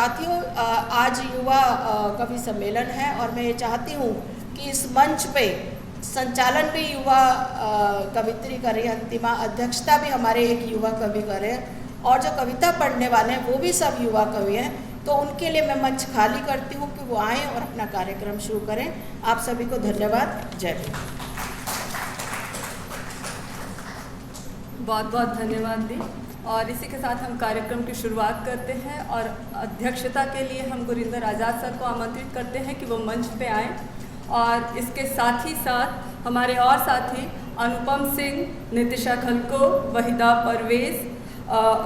साथियों, आज युवा कवि सम्मेलन है और मैं ये चाहती हूँ कि इस मंच पे संचालन भी युवा कवित्री करें, अंतिमा अध्यक्षता भी हमारे एक युवा कवि करें और जो कविता पढ़ने वाले हैं वो भी सब युवा कवि हैं। तो उनके लिए मैं मंच खाली करती हूँ कि वो आएँ और अपना कार्यक्रम शुरू करें। आप सभी को धन्यवाद। जय हिंद। बहुत बहुत धन्यवाद दी। और इसी के साथ हम कार्यक्रम की शुरुआत करते हैं और अध्यक्षता के लिए हम गुरिंदर आज़ाद सर को आमंत्रित करते हैं कि वो मंच पे आएँ। और इसके साथ ही साथ हमारे और साथी अनुपम सिंह, नितिशा खलको, वहीदा परवेज़,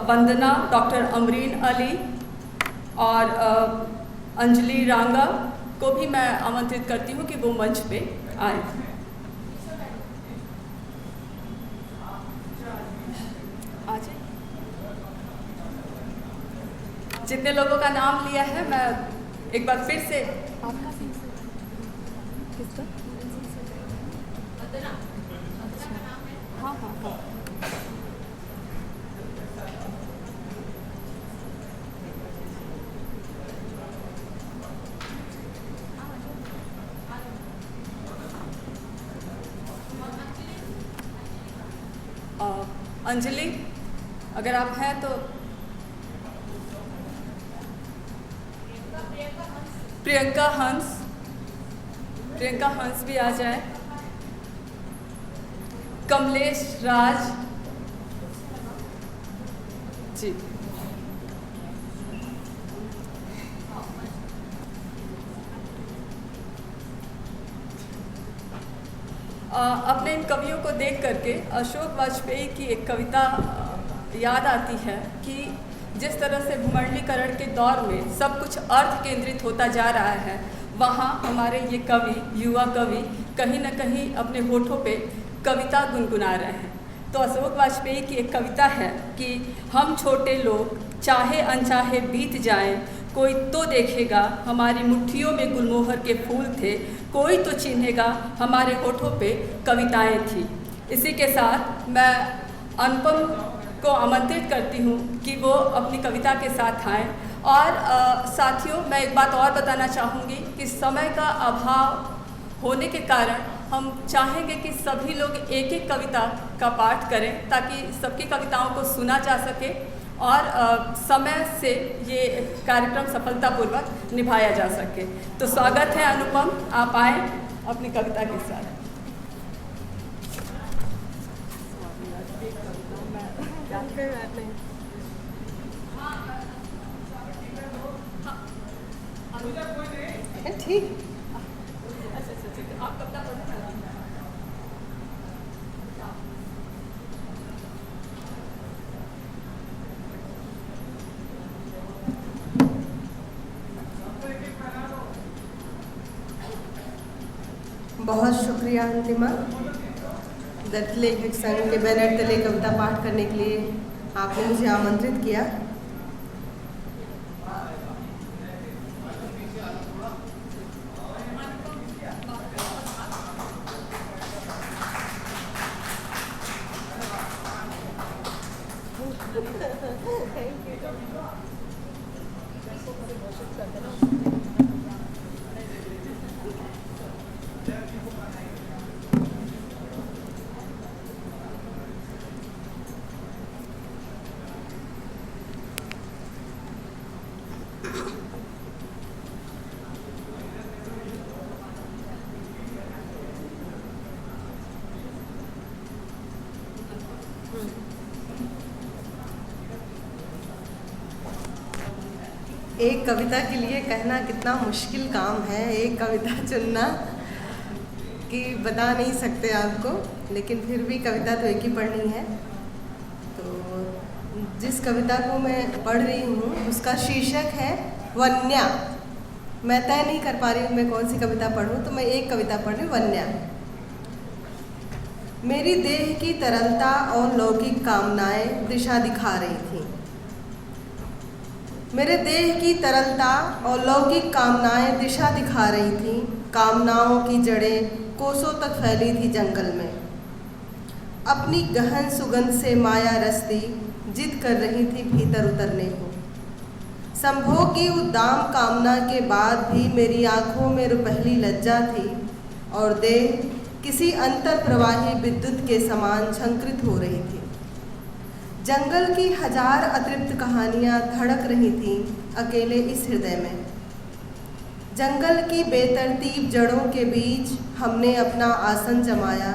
वंदना, डॉक्टर अमरीन अली और अंजलि रांगा को भी मैं आमंत्रित करती हूँ कि वो मंच पे आए। जितने लोगों का नाम लिया है मैं एक बार फिर से किसका? हाँ हाँ हाँ। अंजलि, अगर आप हैं तो प्रियंका हंस भी आ जाए। कमलेश राज जी। अपने इन कवियों को देख करके अशोक वाजपेयी की एक कविता याद आती है कि जिस तरह से भूमंडलीकरण के दौर में सब कुछ अर्थ केंद्रित होता जा रहा है, वहाँ हमारे ये कवि, युवा कवि कहीं न कहीं अपने होठों पे कविता गुनगुना रहे हैं। तो अशोक वाजपेयी की एक कविता है कि हम छोटे लोग चाहे अनचाहे बीत जाएं, कोई तो देखेगा हमारी मुट्ठियों में गुलमोहर के फूल थे, कोई तो चिन्हेगा हमारे होठों पे कविताएं थी। इसी के साथ मैं अनुपम को आमंत्रित करती हूँ कि वो अपनी कविता के साथ आएँ। और साथियों, मैं एक बात और बताना चाहूँगी कि समय का अभाव होने के कारण हम चाहेंगे कि सभी लोग एक एक कविता का पाठ करें ताकि सबकी कविताओं को सुना जा सके और समय से ये कार्यक्रम सफलतापूर्वक निभाया जा सके। तो स्वागत है अनुपम, आप आए अपनी कविता के साथ। ठीक, आप कविता पढ़ना। बहुत शुक्रिया अंतिमा, दत्त लेखक संघ के बैनर तले कविता पाठ करने के लिए आपने मुझे आमंत्रित किया। एक कविता के लिए कहना कितना मुश्किल काम है, एक कविता चुनना कि बता नहीं सकते आपको, लेकिन फिर भी कविता तो एक ही पढ़नी है। तो जिस कविता को मैं पढ़ रही हूँ उसका शीर्षक है वन्या। मैं तय नहीं कर पा रही हूँ मैं कौन सी कविता पढ़ूँ, तो मैं एक कविता पढ़ रही हूँ, वन्या। मेरी देह की तरलता और लौकिक कामनाएं दिशा दिखा रही थीं। मेरे देह की तरलता और लौकिक कामनाएं दिशा दिखा रही थीं। कामनाओं की जड़ें कोसों तक फैली थी जंगल में। अपनी गहन सुगंध से माया रस्ती जिद कर रही थी भीतर उतरने को। संभोग की उद्दाम कामना के बाद भी मेरी आंखों में रुपहली लज्जा थी और देह किसी अंतर प्रवाही विद्युत के समान झंकृत हो रही थी। जंगल की हजार अतृप्त कहानियां धड़क रही थीं अकेले इस हृदय में। जंगल की बेतरतीब जड़ों के बीच हमने अपना आसन जमाया।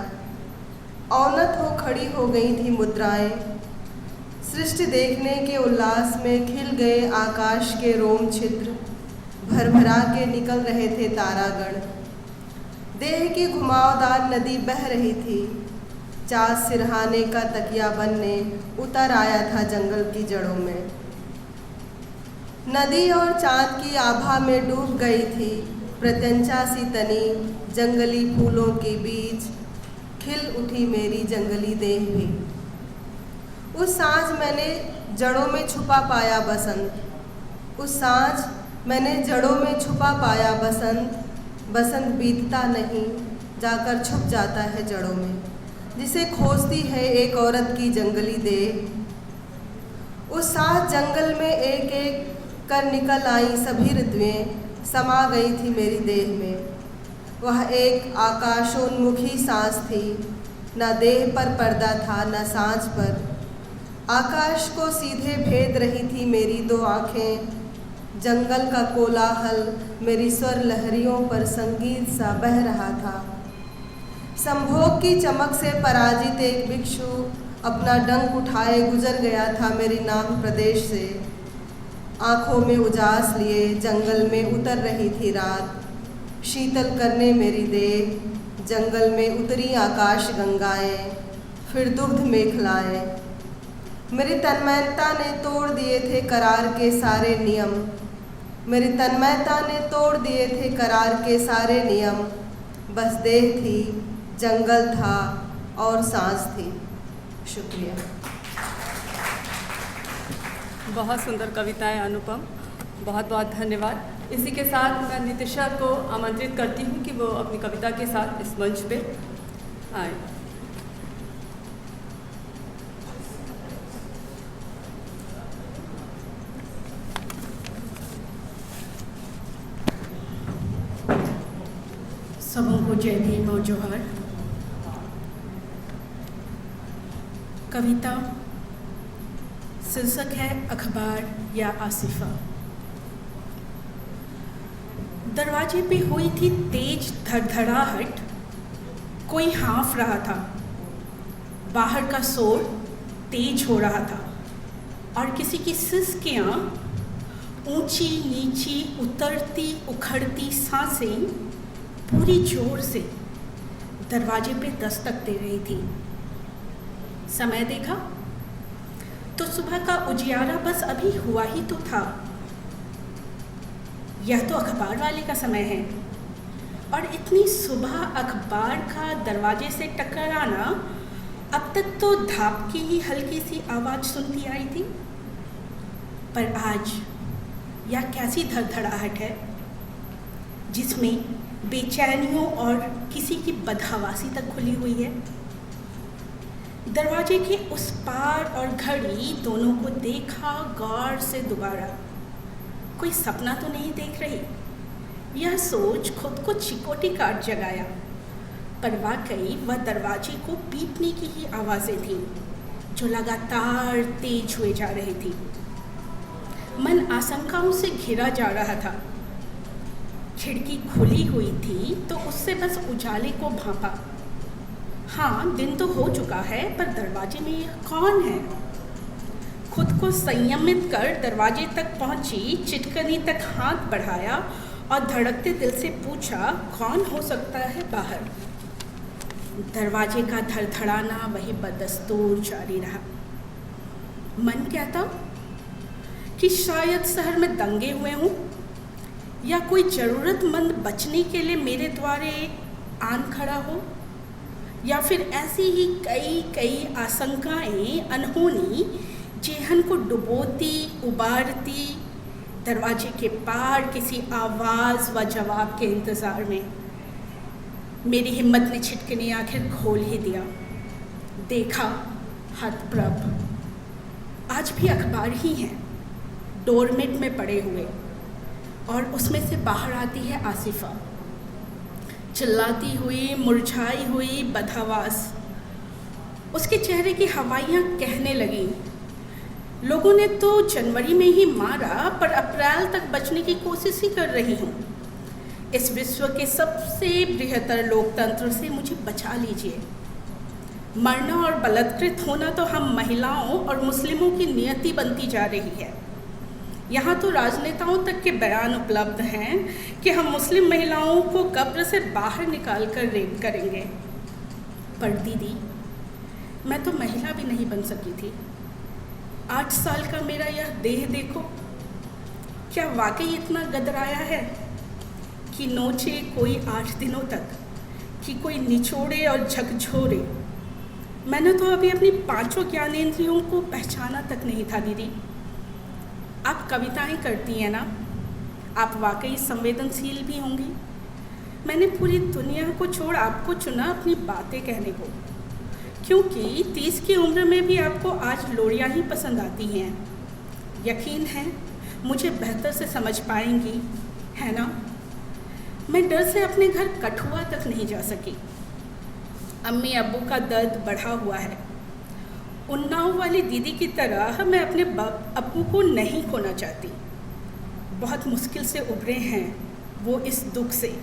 औनत हो खड़ी हो गई थी मुद्राएं। सृष्टि देखने के उल्लास में खिल गए आकाश के रोम छिद्र, भरभरा के निकल रहे थे तारागण। देह की घुमावदार नदी बह रही थी। चाँद सिरहाने का तकिया बनने उतर आया था जंगल की जड़ों में। नदी और चाँद की आभा में डूब गई थी प्रत्यंचा सी तनी। जंगली फूलों के बीच खिल उठी मेरी जंगली देह भी। उस सांझ मैंने जड़ों में छुपा पाया बसंत। उस सांझ मैंने जड़ों में छुपा पाया बसंत। बसंत बीतता नहीं, जाकर छुप जाता है जड़ों में, जिसे खोजती है एक औरत की जंगली देह। उस साथ जंगल में एक एक कर निकल आई सभी ऋतुएं, समा गई थी मेरी देह में। वह एक आकाशोन्मुखी सांस थी, न देह पर पर्दा था न सांझ पर। आकाश को सीधे भेद रही थी मेरी दो आँखें। जंगल का कोलाहल मेरी स्वर लहरियों पर संगीत सा बह रहा था। संभोग की चमक से पराजित एक भिक्षु अपना डंक उठाए गुजर गया था मेरी नाम प्रदेश से। आँखों में उजास लिए जंगल में उतर रही थी रात, शीतल करने मेरी देह। जंगल में उतरी आकाश गंगाएं, फिर दुग्ध मेखलाएं। मेरी तन्मयता ने तोड़ दिए थे करार के सारे नियम। मेरी तन्मयता ने तोड़ दिए थे करार के सारे नियम। बस देह थी, जंगल था और सांस थी। शुक्रिया। बहुत सुंदर कविताएं अनुपम, बहुत बहुत धन्यवाद। इसी के साथ मैं नितिशा को आमंत्रित करती हूँ कि वो अपनी कविता के साथ इस मंच पे आए। सबों को जय भीम और जोहार। कविता शीर्षक है अखबार या आसिफा। दरवाजे पे हुई थी तेज धड़धड़ाहट, कोई हाँफ रहा था। बाहर का शोर तेज हो रहा था और किसी की सिसकियाँ, ऊंची नीची उतरती उखड़ती सांसें पूरी जोर से दरवाजे पे दस्तक दे रही थी। समय देखा तो सुबह का उजियारा बस अभी हुआ ही तो था। यह तो अखबार वाले का समय है और इतनी सुबह अखबार का दरवाजे से टकराना, अब तक तो धाप की ही हल्की सी आवाज़ सुनती आई थी, पर आज यह कैसी धड़धड़ाहट है जिसमें बेचैनियों और किसी की बदहवासी तक खुली हुई है। दरवाजे के उस पार और घड़ी दोनों को देखा गौर से दोबारा। कोई सपना तो नहीं देख रही, यह सोच खुद को चिकोटी काट जगाया, पर वाकई वह दरवाजे को पीटने की ही आवाज़ें थीं जो लगातार तेज हुए जा रही थी। मन आशंकाओं से घिरा जा रहा था। खिड़की खुली हुई थी तो उससे बस उजाले को भांपा। हाँ, दिन तो हो चुका है, पर दरवाजे में यह कौन है? खुद को संयमित कर दरवाजे तक पहुंची, चिटकनी तक हाथ बढ़ाया और धड़कते दिल से पूछा, कौन हो सकता है बाहर? दरवाजे का धड़धड़ाना वही बदस्तूर जारी रहा। मन कहता कि शायद शहर में दंगे हुए हों या कोई ज़रूरतमंद बचने के लिए मेरे द्वारे आन खड़ा हो, या फिर ऐसी ही कई आशंकाएं अनहोनी जेहन को डुबोती उबारती दरवाजे के पार किसी आवाज़ व जवाब के इंतज़ार में। मेरी हिम्मत ने छिटकनी आखिर खोल ही दिया। देखा, हतप्रभ, आज भी अखबार ही हैं, डोरमेट में पड़े हुए, और उसमें से बाहर आती है आसिफा, चिल्लाती हुई, मुरझाई हुई, बदहवास। उसके चेहरे की हवाइयाँ कहने लगी, लोगों ने तो जनवरी में ही मारा, पर अप्रैल तक बचने की कोशिश ही कर रही हूँ। इस विश्व के सबसे बृहत्तर लोकतंत्र से मुझे बचा लीजिए। मरना और बलात्कृत होना तो हम महिलाओं और मुस्लिमों की नियति बनती जा रही है। यहाँ तो राजनेताओं तक के बयान उपलब्ध हैं कि हम मुस्लिम महिलाओं को कब्र से बाहर निकाल कर रेप करेंगे। पर दीदी, मैं तो महिला भी नहीं बन सकी थी। 8 साल का मेरा यह देह देखो, क्या वाकई इतना गदराया है कि नोचे कोई 8 दिनों तक, कि कोई निचोड़े और झकझोरे। मैंने तो अभी अपनी 5 ज्ञानेंद्रियों को पहचाना तक नहीं था। दीदी, आप कविताएं करती हैं ना, आप वाकई संवेदनशील भी होंगी। मैंने पूरी दुनिया को छोड़ आपको चुना अपनी बातें कहने को, क्योंकि 30 की उम्र में भी आपको आज लोरियां ही पसंद आती हैं। यकीन है मुझे बेहतर से समझ पाएंगी, है ना? मैं डर से अपने घर कठुआ तक नहीं जा सकी। अम्मी अब्बू का दर्द बढ़ा हुआ है। उन्नाव वाली दीदी की तरह मैं अपने अब्बू को नहीं खोना चाहती। बहुत मुश्किल से उभरे हैं वो इस दुख से।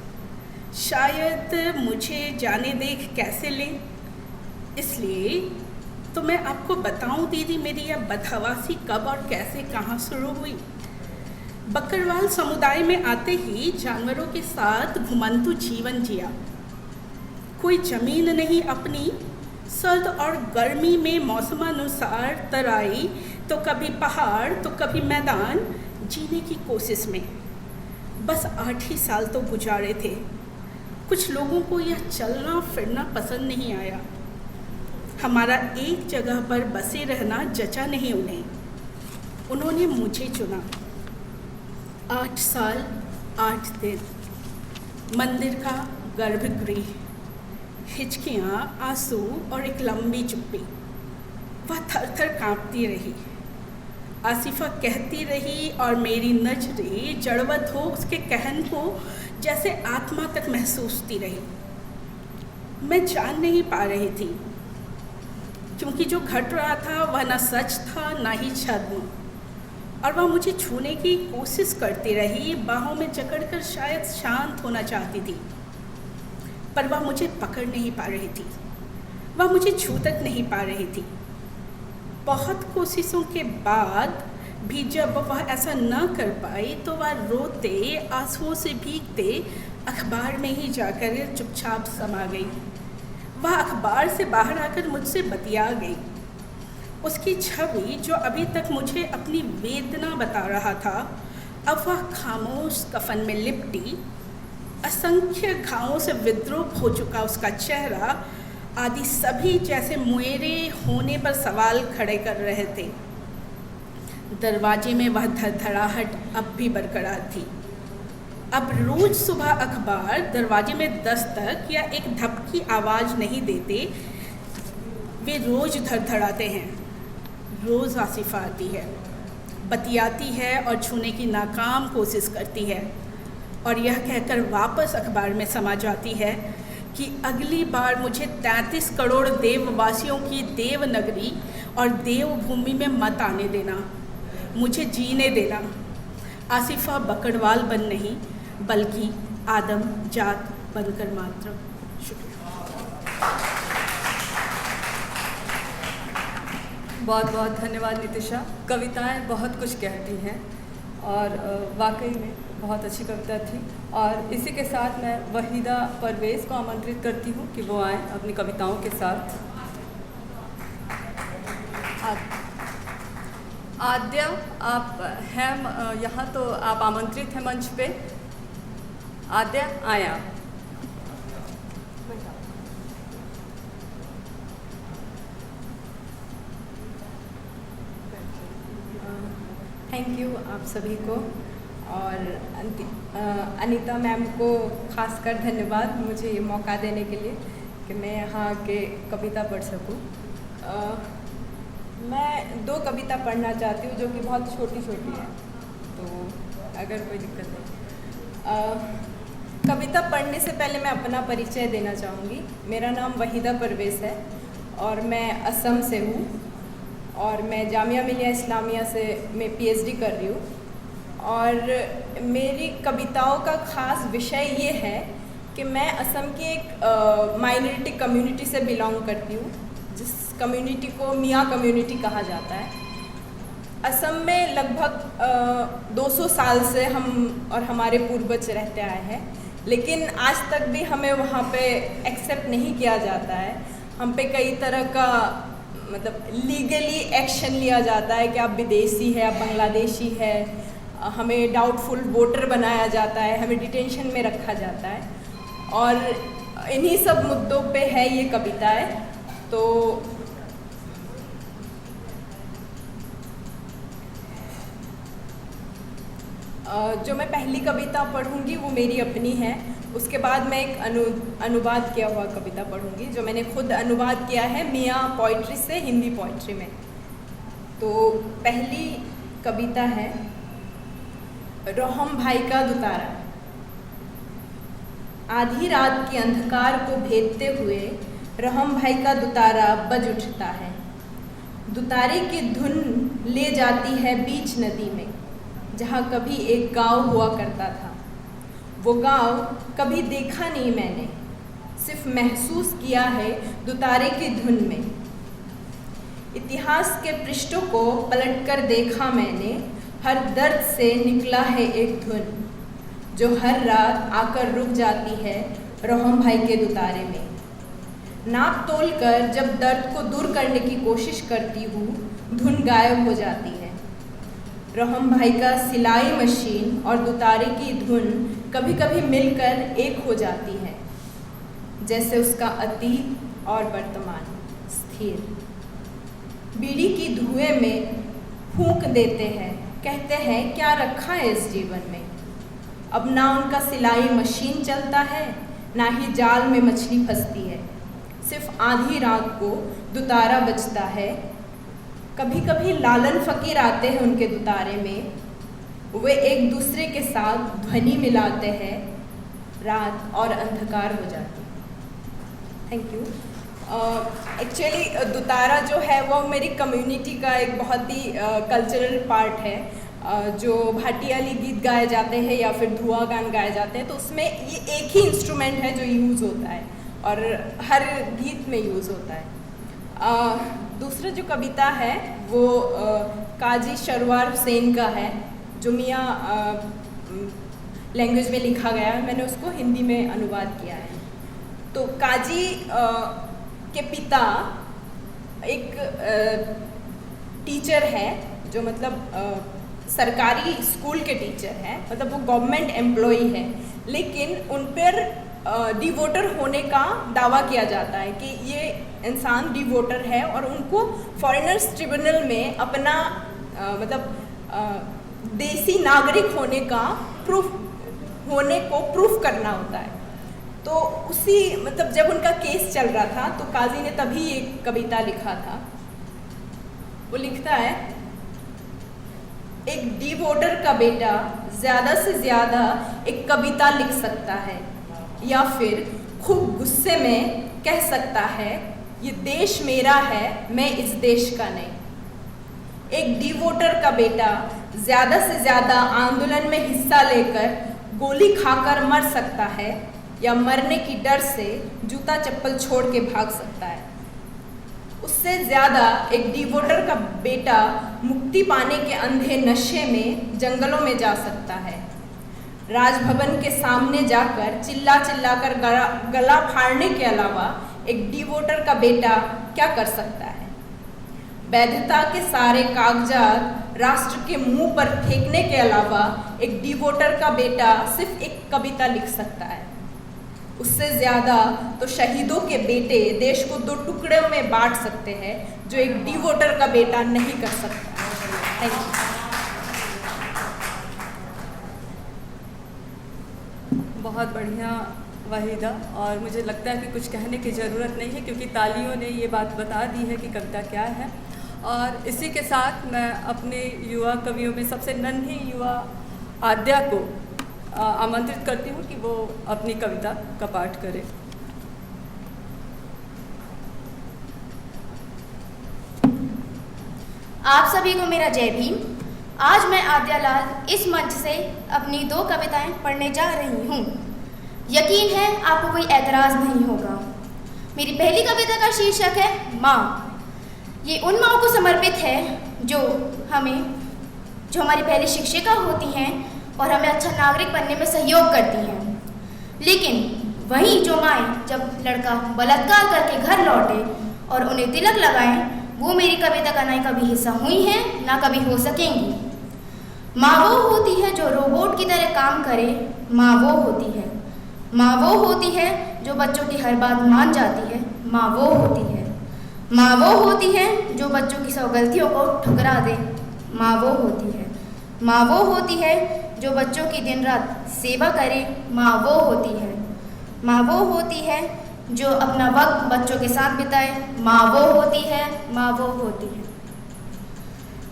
शायद मुझे जाने देख कैसे लें, इसलिए तो मैं आपको बताऊं दीदी, मेरी यह बदहवासी कब और कैसे कहाँ शुरू हुई। बकरवाल समुदाय में आते ही जानवरों के साथ घुमंतु जीवन जिया। कोई ज़मीन नहीं अपनी, सर्द और गर्मी में मौसमानुसार तराई, तो कभी पहाड़ तो कभी मैदान, जीने की कोशिश में। बस 8 ही साल तो गुजारे थे। कुछ लोगों को यह चलना फिरना पसंद नहीं आया। हमारा एक जगह पर बसे रहना जचा नहीं उन्हें। उन्होंने मुझे चुना। 8 साल 8 दिन, मंदिर का गर्भगृह, हिचकियाँ, आंसू और एक लंबी चुप्पी। वह थर थर काँपती रही। आसिफा कहती रही और मेरी नजरें जड़वत हो उसके कहन को जैसे आत्मा तक महसूसती रही। मैं जान नहीं पा रही थी, क्योंकि जो घट रहा था वह न सच था न ही छद्म, और वह मुझे छूने की कोशिश करती रही। बाहों में जकड़कर शायद शांत होना चाहती थी, पर वह मुझे पकड़ नहीं पा रही थी। वह मुझे छू तक नहीं पा रही थी। बहुत कोशिशों के बाद भी जब वह ऐसा न कर पाई तो वह रोते, आंसुओं से भीगते अखबार में ही जाकर चुपचाप समा गई। वह अखबार से बाहर आकर मुझसे बतिया गई। उसकी छवि जो अभी तक मुझे अपनी वेदना बता रहा था, अब वह खामोश कफन में लिपटी, असंख्य घावों से विद्रूप हो चुका उसका चेहरा आदि सभी जैसे मुएरे होने पर सवाल खड़े कर रहे थे। दरवाजे में वह धड़धड़ाहट अब भी बरकरार थी। अब रोज सुबह अखबार दरवाजे में दस्तक या एक धपकी आवाज़ नहीं देते, वे रोज धड़धड़ाते हैं। रोज़ आसिफा आती है, बतियाती है और छूने की नाकाम कोशिश करती है, और यह कहकर वापस अखबार में समा जाती है कि अगली बार मुझे 33 करोड़ देववासियों की देवनगरी और देवभूमि में मत आने देना, मुझे जीने देना। आसिफा बकरवाल बन नहीं, बल्कि आदम जात बनकर मात्र। शुक्रिया। बहुत बहुत धन्यवाद नितिशा। कविताएं बहुत कुछ कहती हैं और वाकई में बहुत अच्छी कविता थी। और इसी के साथ मैं वहीदा परवेज़ को आमंत्रित करती हूँ कि वो आएँ अपनी कविताओं के साथ। आद्या, आप हैं यहाँ, तो आप आमंत्रित हैं मंच पे। आद्या, आए आप। थैंक यू आप सभी को, और अनीता मैम को खासकर धन्यवाद मुझे ये मौका देने के लिए कि मैं यहाँ के कविता पढ़ सकूँ। मैं 2 कविता पढ़ना चाहती हूँ जो कि बहुत छोटी छोटी हैं। तो अगर कोई दिक्कत नहीं। कविता पढ़ने से पहले मैं अपना परिचय देना चाहूँगी। मेरा नाम वहीदा परवेज़ है और मैं असम से हूँ और मैं जामिया मिलिया इस्लामिया से मैं PhD कर रही हूँ। और मेरी कविताओं का ख़ास विषय ये है कि मैं असम की एक माइनॉरिटी कम्युनिटी से बिलोंग करती हूँ, जिस कम्युनिटी को मियाँ कम्युनिटी कहा जाता है। असम में लगभग 200 साल से हम और हमारे पूर्वज रहते आए हैं, लेकिन आज तक भी हमें वहाँ पे एक्सेप्ट नहीं किया जाता है। हम पे कई तरह का मतलब लीगली एक्शन लिया जाता है कि आप विदेशी है, आप बांग्लादेशी है, हमें डाउटफुल वोटर बनाया जाता है, हमें डिटेंशन में रखा जाता है। और इन्हीं सब मुद्दों पे है ये कविताएं। तो जो मैं पहली कविता पढ़ूंगी वो मेरी अपनी है। उसके बाद मैं एक अनुवाद किया हुआ कविता पढ़ूंगी जो मैंने खुद अनुवाद किया है मियाँ पोइट्री से हिंदी पोइट्री में। तो पहली कविता है रोहम भाई का दुतारा। आधी रात के अंधकार को भेदते हुए रोहम भाई का दुतारा बज उठता है। दुतारे की धुन ले जाती है बीच नदी में, जहाँ कभी एक गांव हुआ करता था। वो गांव कभी देखा नहीं मैंने, सिर्फ महसूस किया है दुतारे की धुन में। इतिहास के पृष्ठों को पलटकर देखा मैंने, हर दर्द से निकला है एक धुन, जो हर रात आकर रुक जाती है रोहम भाई के दुतारे में। नाप तोल कर जब दर्द को दूर करने की कोशिश करती हूँ, धुन गायब हो जाती है। रोहम भाई का सिलाई मशीन और दुतारे की धुन कभी कभी मिलकर एक हो जाती है, जैसे उसका अतीत और वर्तमान स्थिर। बीड़ी की धुएं में फूंक देते हैं, कहते हैं क्या रखा है इस जीवन में। अब ना उनका सिलाई मशीन चलता है, ना ही जाल में मछली फंसती है। सिर्फ आधी रात को दुतारा बजता है। कभी कभी लालन फकीर आते हैं उनके दुतारे में, वे एक दूसरे के साथ ध्वनि मिलाते हैं, रात और अंधकार हो जाती है। Thank you. एक्चुअली दुतारा जो है वो मेरी कम्युनिटी का एक बहुत ही कल्चरल पार्ट है। जो भाटियाली गीत गाए जाते हैं या फिर धुआं गान गाए जाते हैं, तो उसमें ये एक ही इंस्ट्रूमेंट है जो यूज़ होता है और हर गीत में यूज़ होता है। दूसरा जो कविता है वो काजी शरवार हुसैन का है, जो मियाँ लैंग्वेज में लिखा गया है। मैंने उसको हिंदी में अनुवाद किया है। तो काजी के पिता एक टीचर है, जो मतलब सरकारी स्कूल के टीचर हैं, मतलब वो गवर्नमेंट एम्प्लॉई है, लेकिन उन पर डिवोटर होने का दावा किया जाता है कि ये इंसान डिवोटर है और उनको फॉरेनर्स ट्रिब्यूनल में अपना मतलब देसी नागरिक होने का प्रूफ करना होता है। तो उसी मतलब जब उनका केस चल रहा था तो काजी ने तभी एक कविता लिखा था। वो लिखता है, एक डिवोटर का बेटा ज़्यादा से ज़्यादा एक कविता लिख सकता है, या फिर खूब गुस्से में कह सकता है ये देश मेरा है, मैं इस देश का नहीं। एक डिवोटर का बेटा ज़्यादा से ज़्यादा आंदोलन में हिस्सा लेकर गोली खाकर मर सकता है, या मरने की डर से जूता चप्पल छोड़ के भाग सकता है। उससे ज़्यादा एक डिवोटर का बेटा मुक्ति पाने के अंधे नशे में जंगलों में जा सकता है। राजभवन के सामने जाकर चिल्ला चिल्लाकर गला फाड़ने के अलावा एक डिवोटर का बेटा क्या कर सकता है? वैधता के सारे कागजात राष्ट्र के मुंह पर फेंकने के अलावा एक डिवोटर का बेटा सिर्फ एक कविता लिख सकता है। उससे ज़्यादा तो शहीदों के बेटे देश को दो टुकड़ों में बांट सकते हैं, जो एक डिवोटर का बेटा नहीं कर सकता। Thank you. बहुत बढ़िया वहीदा, और मुझे लगता है कि कुछ कहने की ज़रूरत नहीं है, क्योंकि तालियों ने ये बात बता दी है कि कविता क्या है। और इसी के साथ मैं अपने युवा कवियों में सबसे नन्ही युवा आद्या को आमंत्रित करती हूँ कि वो अपनी कविता का पाठ करे। आप सभी को मेरा जय भीम। आज मैं आद्या लाल इस मंच से अपनी 2 कविताएं पढ़ने जा रही हूँ। यकीन है आपको कोई एतराज़ नहीं होगा। मेरी पहली कविता का शीर्षक है माँ। ये उन माँओं को समर्पित है जो हमारी पहली शिक्षिका होती हैं और हमें अच्छा नागरिक बनने में सहयोग करती हैं। लेकिन वहीं जो माएँ जब लड़का बलात्कार करके घर लौटे और उन्हें तिलक लगाएं, वो मेरी कविता का ना कभी हिस्सा हुई हैं ना कभी हो सकेंगी। माँ वो होती है जो रोबोट की तरह काम करे। माँ वो होती है। माँ वो होती है जो बच्चों की हर बात मान जाती है। माँ वो होती है। माँ वो होती है जो बच्चों की सब गलतियों को ठुकरा दे। माँ वो होती है। माँ वो होती है जो बच्चों की दिन रात सेवा करे। माँ वो होती है। माँ वो होती है जो अपना वक्त बच्चों के साथ बिताए। माँ वो होती है। माँ वो होती है।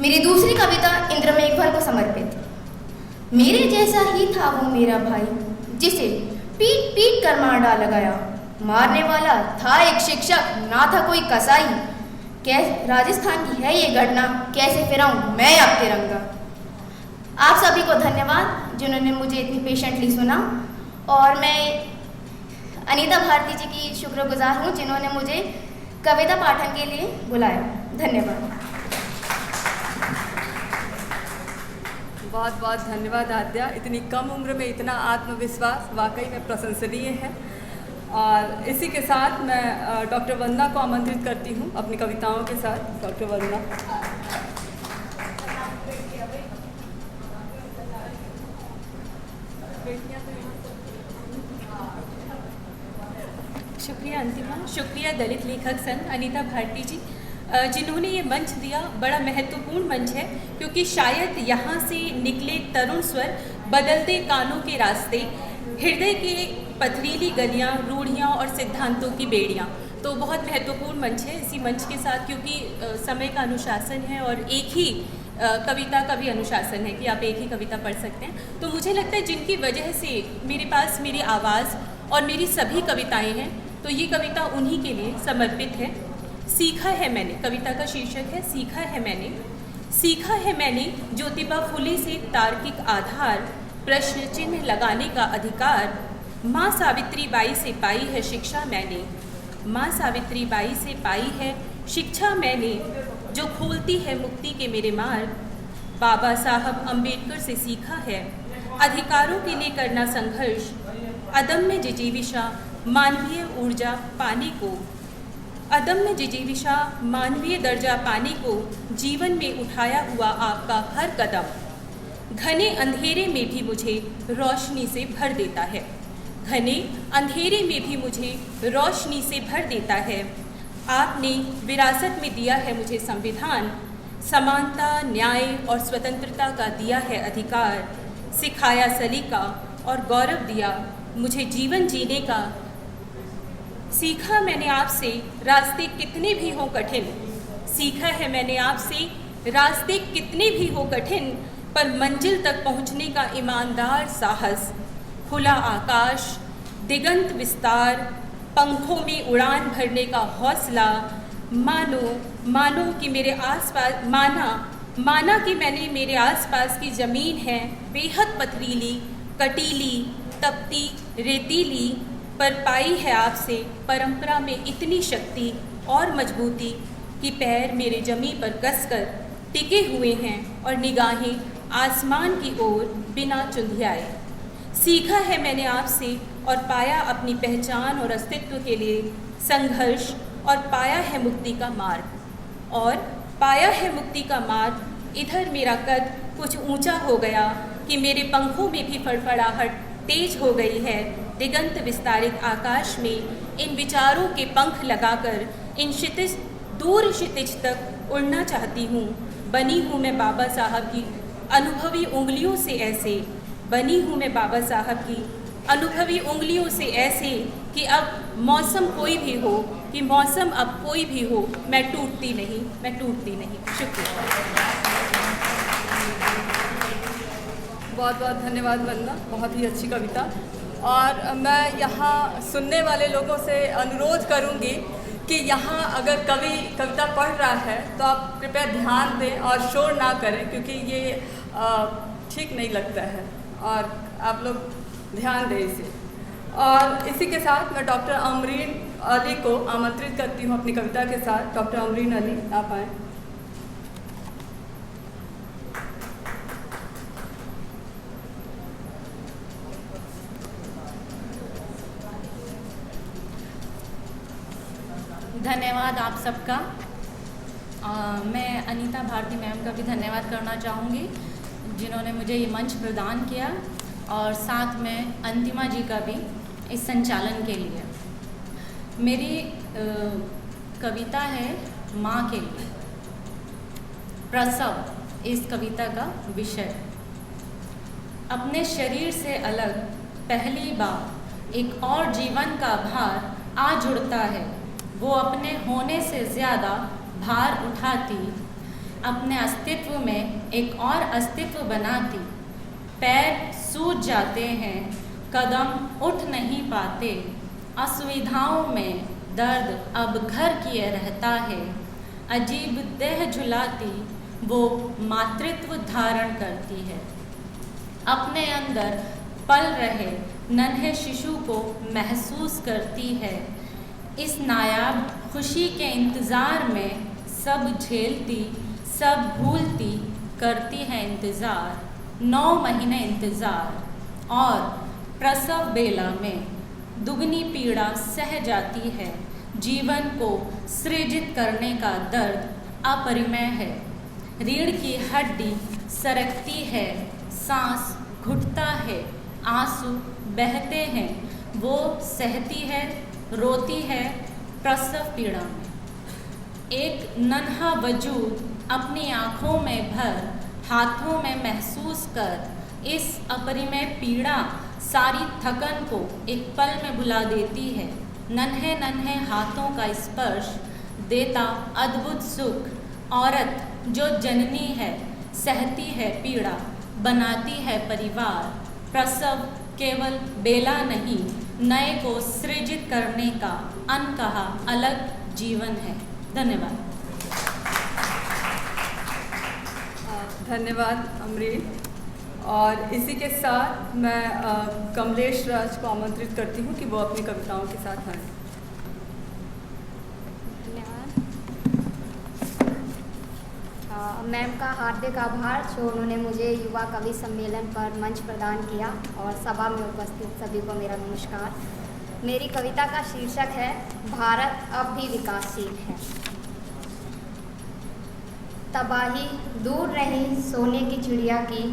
मेरी दूसरी कविता इंद्र मेघवाल को समर्पित। मेरे जैसा ही था वो मेरा भाई जिसे पीट पीट कर मार डाला गया। मारने वाला था एक शिक्षक, ना था कोई कसाई। कैसे राजस्थान की है ये घटना, कैसे फिराऊं मैं अब तिरंगा। आप सभी को धन्यवाद जिन्होंने मुझे इतनी पेशेंटली सुना, और मैं अनीता भारती जी की शुक्रगुजार हूँ जिन्होंने मुझे कविता पाठन के लिए बुलाया। धन्यवाद। बहुत बहुत धन्यवाद आद्या। इतनी कम उम्र में इतना आत्मविश्वास वाकई में प्रशंसनीय है। और इसी के साथ मैं डॉक्टर वंदना को आमंत्रित करती हूँ अपनी कविताओं के साथ। डॉक्टर वंदना। शुक्रिया अंतिमा। शुक्रिया दलित लेखक संघ अनीता भारती जी जिन्होंने ये मंच दिया। बड़ा महत्वपूर्ण मंच है क्योंकि शायद यहाँ से निकले तरुण स्वर बदलते कानों के रास्ते, हृदय के पथरीली गलियाँ, रूढ़ियाँ और सिद्धांतों की बेड़ियाँ। तो बहुत महत्वपूर्ण मंच है। इसी मंच के साथ क्योंकि समय का अनुशासन है और एक ही कविता का भी अनुशासन है कि आप एक ही कविता पढ़ सकते हैं, तो मुझे लगता है जिनकी वजह से मेरे पास मेरी आवाज़ और मेरी सभी कविताएं हैं, तो ये कविता उन्हीं के लिए समर्पित है। सीखा है मैंने, कविता का शीर्षक है सीखा है मैंने। सीखा है मैंने ज्योतिबा फुले से तार्किक आधार, प्रश्न चिन्ह लगाने का अधिकार। माँ सावित्री बाई से पाई है शिक्षा मैंने। माँ सावित्री बाई से पाई है शिक्षा मैंने, जो खोलती है मुक्ति के मेरे मार्ग। बाबा साहब अम्बेडकर से सीखा है अधिकारों के लिए करना संघर्ष, अदम्य जिजीविषा मानवीय ऊर्जा पाने को। अदम्य जिजीविषा मानवीय दर्जा पाने को जीवन में उठाया हुआ आपका हर कदम घने अंधेरे में भी मुझे रोशनी से भर देता है। घने अंधेरे में भी मुझे रोशनी से भर देता है। आपने विरासत में दिया है मुझे संविधान, समानता, न्याय और स्वतंत्रता का दिया है अधिकार। सिखाया सलीका और गौरव दिया मुझे जीवन जीने का। सीखा मैंने आपसे रास्ते कितने भी हों कठिन। सीखा है मैंने आपसे रास्ते कितने भी हो कठिन, पर मंजिल तक पहुंचने का ईमानदार साहस। खुला आकाश, दिगंत विस्तार, पंखों में उड़ान भरने का हौसला। मानो कि मेरे आसपास माना कि मैंने मेरे आसपास की ज़मीन है बेहद पथरीली, कटीली, तपती, रेतीली, पर पाई है आपसे परंपरा में इतनी शक्ति और मजबूती कि पैर मेरे जमी पर कसकर टिके हुए हैं और निगाहें आसमान की ओर बिना चुंधियाए। सीखा है मैंने आपसे और पाया अपनी पहचान और अस्तित्व के लिए संघर्ष, और पाया है मुक्ति का मार्ग। और पाया है मुक्ति का मार्ग। इधर मेरा कद कुछ ऊंचा हो गया कि मेरे पंखों में भी फड़फड़ाहट तेज हो गई है। दिगंत विस्तारित आकाश में इन विचारों के पंख लगाकर इन दूर क्षितिज तक उड़ना चाहती हूँ। बनी हूँ मैं बाबा साहब की अनुभवी उंगलियों से ऐसे, बनी हूँ मैं बाबा साहब की अनुभवी उंगलियों से ऐसे कि अब मौसम कोई भी हो, कि मौसम अब कोई भी हो, मैं टूटती नहीं, मैं टूटती नहीं। शुक्रिया। बहुत बहुत धन्यवाद वंदना, बहुत ही अच्छी कविता। और मैं यहाँ सुनने वाले लोगों से अनुरोध करूँगी कि यहाँ अगर कवि कविता पढ़ रहा है तो आप कृपया ध्यान दें और शोर ना करें, क्योंकि ये ठीक नहीं लगता है, और आप लोग ध्यान दें इसे। और इसी के साथ मैं डॉक्टर अमरीन अली को आमंत्रित करती हूँ अपनी कविता के साथ। डॉक्टर अमरीन अली, आप आएँ। धन्यवाद आप सबका। मैं अनीता भारती मैम का भी धन्यवाद करना चाहूँगी जिन्होंने मुझे ये मंच प्रदान किया, और साथ में अंतिमा जी का भी इस संचालन के लिए। मेरी कविता है माँ के लिए। प्रसव इस कविता का विषय। अपने शरीर से अलग पहली बार एक और जीवन का भार आ जुड़ता है। वो अपने होने से ज़्यादा भार उठाती, अपने अस्तित्व में एक और अस्तित्व बनाती। पैर सूज जाते हैं, कदम उठ नहीं पाते, असुविधाओं में दर्द अब घर किए रहता है। अजीब देह झुलाती वो मातृत्व धारण करती है। अपने अंदर पल रहे नन्हे शिशु को महसूस करती है। इस नायाब खुशी के इंतज़ार में सब झेलती, सब भूलती, करती है इंतज़ार। 9 महीने इंतज़ार और प्रसव बेला में दुगनी पीड़ा सह जाती है। जीवन को सृजित करने का दर्द अपरिमेय है। रीढ़ की हड्डी सरकती है, सांस घुटता है, आंसू बहते हैं। वो सहती है, रोती है प्रसव पीड़ा में। एक नन्हा वजूद अपनी आँखों में भर, हाथों में महसूस कर इस अपरिमेय पीड़ा सारी थकन को एक पल में भुला देती है। नन्हे नन्हे हाथों का स्पर्श देता अद्भुत सुख। औरत जो जननी है, सहती है पीड़ा, बनाती है परिवार। प्रसव केवल बेला नहीं, नए को सृजित करने का अनकहा अलग जीवन है। धन्यवाद। धन्यवाद अमरीन। और इसी के साथ मैं कमलेश राज को आमंत्रित करती हूँ कि वो अपनी कविताओं के साथ आएँ। मैम का हार्दिक आभार जो उन्होंने मुझे युवा कवि सम्मेलन पर मंच प्रदान किया, और सभा में उपस्थित सभी को मेरा नमस्कार। मेरी कविता का शीर्षक है भारत अब भी विकासशील है। तबाही दूर रही सोने की चिड़िया की,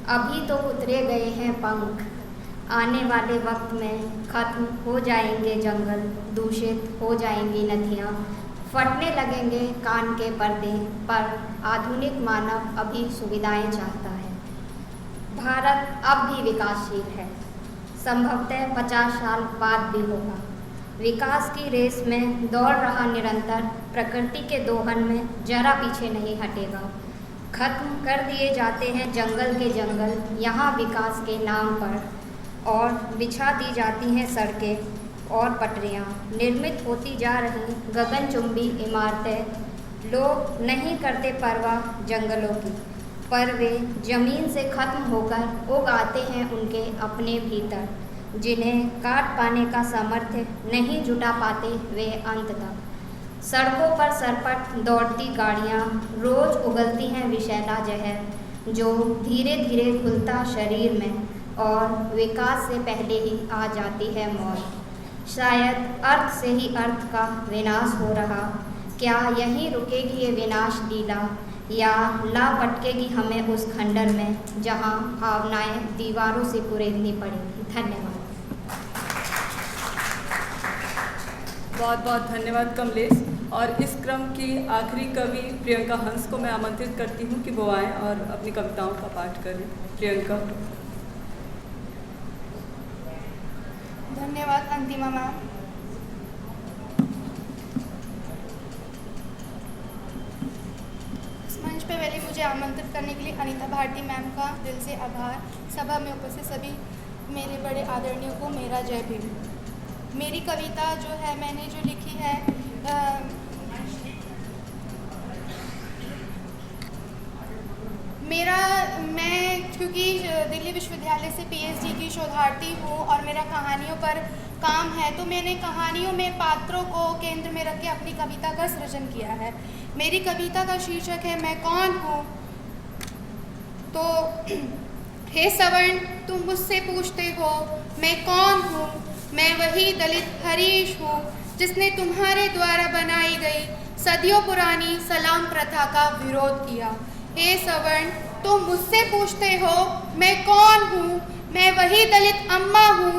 अभी तो उतरे गए हैं पंख। आने वाले वक्त में खत्म हो जाएंगे जंगल, दूषित हो जाएंगी नदियाँ, फटने लगेंगे कान के पर्दे, पर आधुनिक मानव अभी सुविधाएं चाहता है। भारत अब भी विकासशील है, संभवतः 50 साल बाद भी होगा। विकास की रेस में दौड़ रहा निरंतर, प्रकृति के दोहन में जरा पीछे नहीं हटेगा। खत्म कर दिए जाते हैं जंगल के जंगल यहाँ विकास के नाम पर, और बिछा दी जाती हैं सड़कें और पटरियाँ। निर्मित होती जा रही गगनचुंबी इमारतें। लोग नहीं करते परवाह जंगलों की, पर वे जमीन से खत्म होकर उग आते हैं उनके अपने भीतर, जिन्हें काट पाने का सामर्थ्य नहीं जुटा पाते वे अंत तक। सड़कों पर सरपट दौड़ती गाड़ियाँ रोज उगलती हैं विषैला जहर, जो धीरे धीरे घुलता शरीर में, और विकास से पहले ही आ जाती है मौत। शायद अर्थ से ही अर्थ का विनाश हो रहा। क्या यहीं रुकेगी ये विनाश लीला, या ला पटकेगी हमें उस खंडर में जहां भावनाएं दीवारों से कुरेदनी पड़ेंगी। धन्यवाद। बहुत बहुत धन्यवाद कमलेश। और इस क्रम की आखिरी कवि प्रियंका हंस को मैं आमंत्रित करती हूँ कि वो आएँ और अपनी कविताओं का पाठ करें। प्रियंका। धन्यवाद अंतिमा मैम। इस मंच पे पहले मुझे मुझे आमंत्रित करने के लिए अनीता भारती मैम का दिल से आभार। सभा में उपस्थित सभी मेरे बड़े आदरणीयों को मेरा जय भीम। मेरी कविता जो है मैंने जो लिखी है मैं क्योंकि दिल्ली विश्वविद्यालय से पीएचडी की शोधार्थी हूँ और मेरा कहानियों पर काम है, तो मैंने कहानियों में पात्रों को केंद्र में रख के अपनी कविता का सृजन किया है। मेरी कविता का शीर्षक है मैं कौन हूँ। तो हे सवर्ण, तुम मुझसे पूछते हो मैं कौन हूँ। मैं वही दलित हरीश हूँ जिसने तुम्हारे द्वारा बनाई गई सदियों पुरानी सलाम प्रथा का विरोध किया। हे सवर्ण, तुम मुझसे पूछते हो मैं कौन हूँ। मैं वही दलित अम्मा हूँ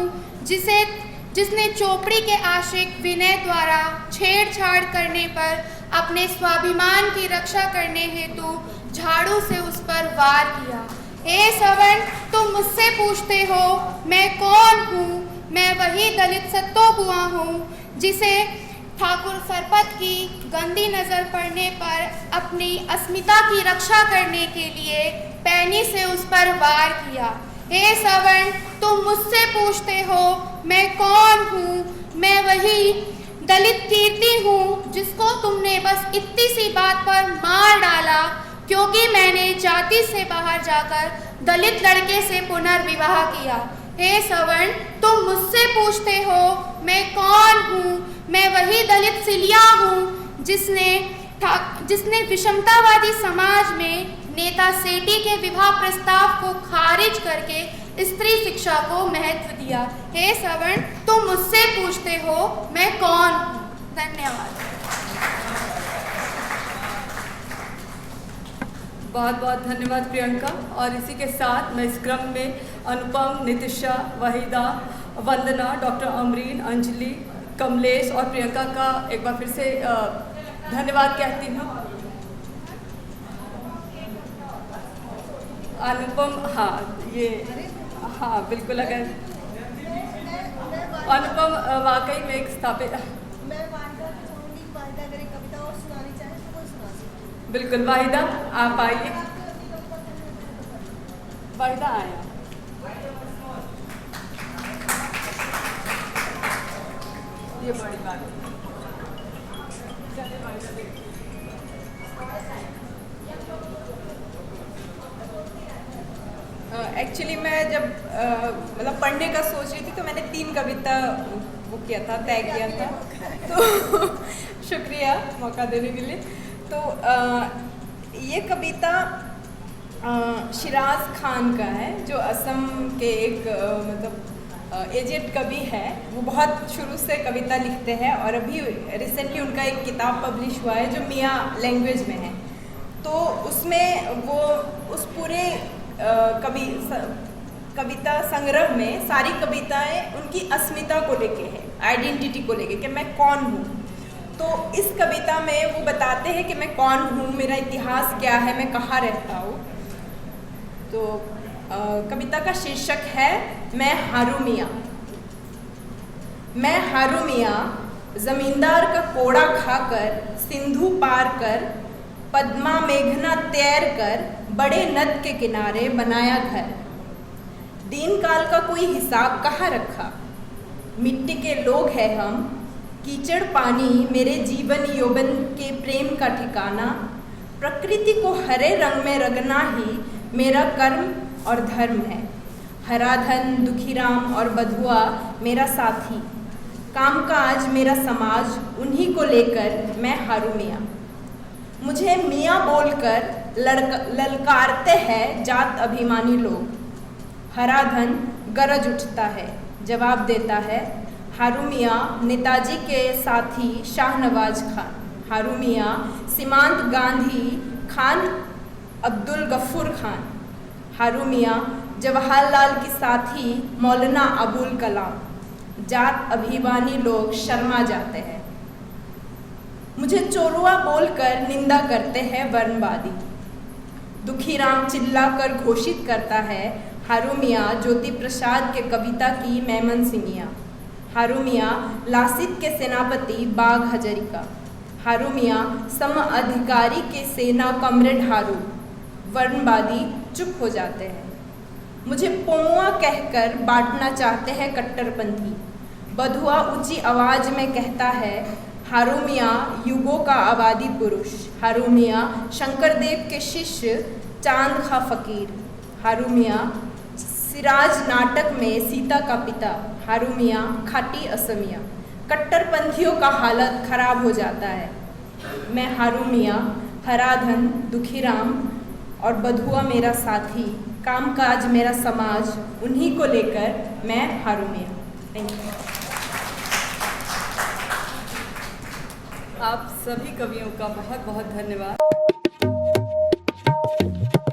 जिसने चोपड़ी के आशिक विनय द्वारा छेड़छाड़ करने पर अपने स्वाभिमान की रक्षा करने हेतु झाड़ू से उस पर वार किया। हे सवर्ण, तुम मुझसे पूछते हो मैं कौन हूँ। मैं वही दलित सत्तो बुआ हूँ जिसे ठाकुर सरपत की गंदी नज़र पड़ने पर अपनी अस्मिता की रक्षा करने के लिए पैनी से उस पर वार किया। हे सवर्ण, तुम मुझसे पूछते हो मैं कौन हूँ। मैं वही दलित कीर्ति हूँ जिसको तुमने बस इतनी सी बात पर मार डाला क्योंकि मैंने जाति से बाहर जाकर दलित लड़के से पुनर्विवाह किया। हे सवर्ण, तुम मुझसे पूछते हो मैं कौन हूँ। मैं वही दलित सिलिया हूँ जिसने विषमतावादी समाज में नेता सेठी के विवाह प्रस्ताव को खारिज करके स्त्री शिक्षा को महत्व दिया। हे सवर्ण, तुम मुझसे पूछते हो मैं कौन हूँ। धन्यवाद। बहुत बहुत धन्यवाद प्रियंका। और इसी के साथ मैं इस क्रम में अनुपम, नितिशा, वहीदा, वंदना, डॉक्टर अमरीन, अंजलि, कमलेश और प्रियंका का एक बार फिर से धन्यवाद कहती हूँ। अनुपम, हाँ बिल्कुल, अगर अनुपम वाकई में एक स्थापित, बिल्कुल वाहिदा आप आइए। वाहिदा आए। ये बड़ी बात है। एक्चुअली मैं जब मतलब पढ़ने का सोच रही थी तो मैंने 3 कविता वो किया था, तय किया था। तो शुक्रिया मौका देने के लिए। तो ये कविता शिराज खान का है जो असम के एक मतलब एजेड कवि है। वो बहुत शुरू से कविता लिखते हैं और अभी रिसेंटली उनका एक किताब पब्लिश हुआ है जो मियाँ लैंग्वेज में है। तो उसमें वो उस पूरे कविता संग्रह में सारी कविताएं उनकी अस्मिता को लेके है, आइडेंटिटी को लेके कि मैं कौन हूँ। तो इस कविता में वो बताते हैं कि मैं कौन हूँ, मेरा इतिहास क्या है, मैं कहाँ रहता हूँ। तो कविता का शीर्षक है मैं हारू मियाँ। मैं हारू मियाँ जमींदार का कोड़ा खाकर, सिंधु पार कर, पद्मा मेघना तैर कर, बड़े नद के किनारे बनाया घर। दीन काल का कोई हिसाब कहाँ रखा, मिट्टी के लोग हैं हम, कीचड़ पानी मेरे जीवन यौवन के प्रेम का ठिकाना। प्रकृति को हरे रंग में रंगना ही मेरा कर्म और धर्म है। हराधन, दुखीराम और बधुआ मेरा साथी, कामकाज मेरा समाज, उन्हीं को लेकर मैं हारू मियाँ। मुझे मियाँ बोलकर ललकारते हैं जात अभिमानी लोग। हराधन गरज उठता है, जवाब देता है हारू मियाँ नेताजी के साथी शाहनवाज खान। हारू मियाँ सीमांत गांधी खान अब्दुल गफूर खान। हारू मियाँ जवाहरलाल की साथी मौलाना अबुल कलाम। जात अभिमानी लोग शर्मा जाते हैं। मुझे चोरुआ बोलकर निंदा करते हैं वर्णवादी। दुखीराम चिल्लाकर घोषित करता है हारू मियाँ ज्योति प्रसाद के कविता की मेमन सिंगिया। हारू मियाँ लासित के सेनापति बाघ हजरिका। हारू मियाँ सम अधिकारी के सेना कमरेड हारू। वर्णवादी चुप हो जाते हैं। मुझे पौआ कहकर बांटना चाहते हैं कट्टरपंथी। बधुआ ऊंची आवाज में कहता है, हारूमिया युगों का आबादी पुरुष, हारूमिया शंकरदेव के शिष्य, चांद खा फकीर, हारूमिया सिराज नाटक में सीता का पिता, हारूमिया खाटी असमिया। कट्टरपंथियों का हालत खराब हो जाता है। मैं हारूमिया, हराधन, दुखीराम और बधुआ मेरा साथी, कामकाज मेरा समाज, उन्हीं को लेकर मैं हारूमिया। Thank you. आप सभी कवियों का बहुत बहुत धन्यवाद।